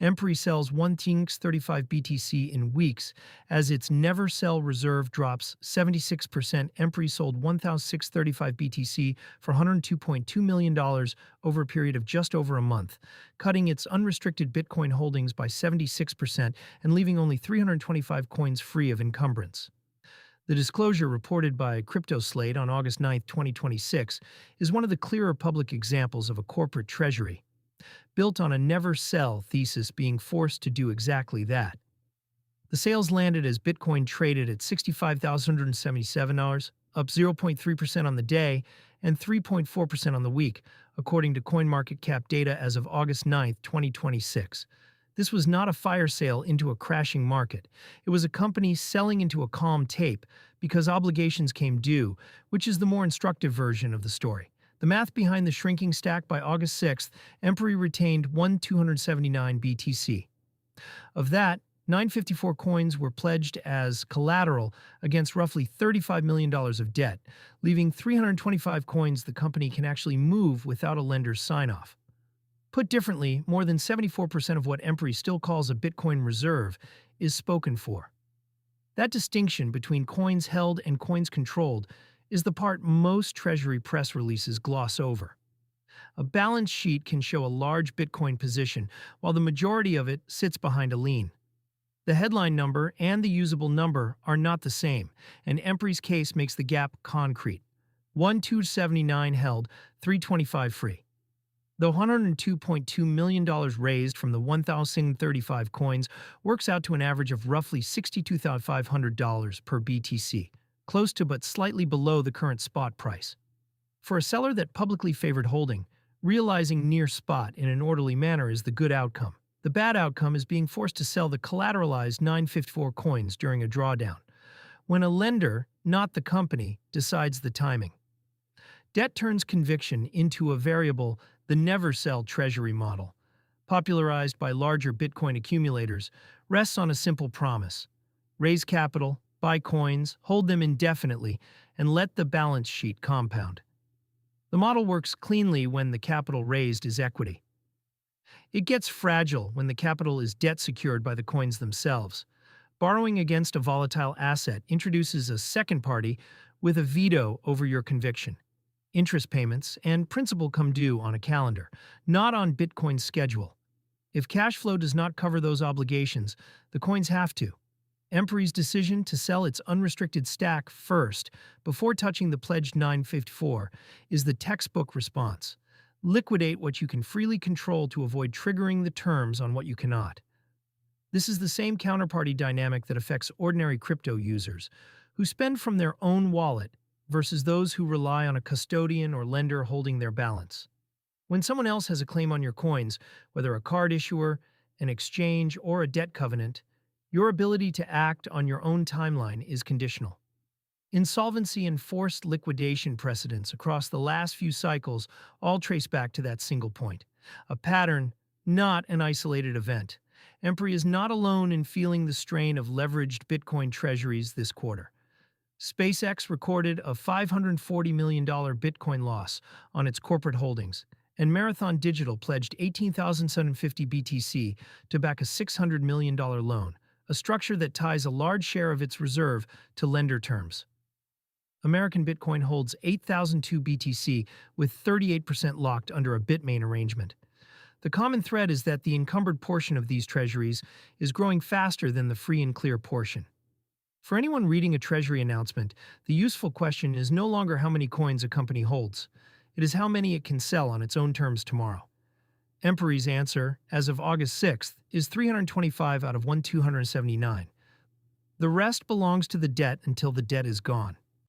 Empery sells 1,035 BTC in weeks as its never-sell reserve drops 76%. Empery sold 1,635 BTC for $102.2 million over a period of just over a month, cutting its unrestricted Bitcoin holdings by 76% and leaving only 325 coins free of encumbrance. The disclosure reported by CryptoSlate on August 9, 2026, is one of the clearer public examples of a corporate treasury, built on a never-sell thesis being forced to do exactly that. The sales landed as Bitcoin traded at $65,177, up 0.3% on the day and 3.4% on the week, according to CoinMarketCap data as of August 9, 2026. This was not a fire sale into a crashing market. It was a company selling into a calm tape because obligations came due, which is the more instructive version of the story. The math behind the shrinking stack: by August 6th, Empery retained 1,279 BTC. Of that, 954 coins were pledged as collateral against roughly $35 million of debt, leaving 325 coins the company can actually move without a lender's sign-off. Put differently, more than 74% of what Empery still calls a Bitcoin reserve is spoken for. That distinction between coins held and coins controlled is the part most Treasury press releases gloss over. A balance sheet can show a large Bitcoin position, while the majority of it sits behind a lien. The headline number and the usable number are not the same, and Empery's case makes the gap concrete. 1,279 held, 325 free. The $102.2 million raised from the 1,035 coins works out to an average of roughly $62,500 per BTC, close to but slightly below the current spot price. For a seller that publicly favored holding, realizing near spot in an orderly manner is the good outcome. The bad outcome is being forced to sell the collateralized 954 coins during a drawdown, when a lender, not the company, decides the timing. Debt turns conviction into a variable. The never-sell treasury model, popularized by larger Bitcoin accumulators, rests on a simple promise: raise capital, buy coins, hold them indefinitely, and let the balance sheet compound. The model works cleanly when the capital raised is equity. It gets fragile when the capital is debt secured by the coins themselves. Borrowing against a volatile asset introduces a second party with a veto over your conviction. Interest payments and principal come due on a calendar, not on Bitcoin's schedule. If cash flow does not cover those obligations, the coins have to. Empery's decision to sell its unrestricted stack first, before touching the pledged 954, is the textbook response. Liquidate what you can freely control to avoid triggering the terms on what you cannot. This is the same counterparty dynamic that affects ordinary crypto users, who spend from their own wallet versus those who rely on a custodian or lender holding their balance. When someone else has a claim on your coins, whether a card issuer, an exchange, or a debt covenant, your ability to act on your own timeline is conditional. Insolvency and forced liquidation precedents across the last few cycles all trace back to that single point. A pattern, not an isolated event. Empery is not alone in feeling the strain of leveraged Bitcoin treasuries this quarter. SpaceX recorded a $540 million Bitcoin loss on its corporate holdings, and Marathon Digital pledged 18,750 BTC to back a $600 million loan, a structure that ties a large share of its reserve to lender terms. American Bitcoin holds 8,002 BTC, with 38% locked under a Bitmain arrangement. The common thread is that the encumbered portion of these treasuries is growing faster than the free and clear portion. For anyone reading a treasury announcement, the useful question is no longer how many coins a company holds. It is how many it can sell on its own terms tomorrow. Empery's answer, as of August 6th, is 325 out of 1,279. The rest belongs to the debt until the debt is gone.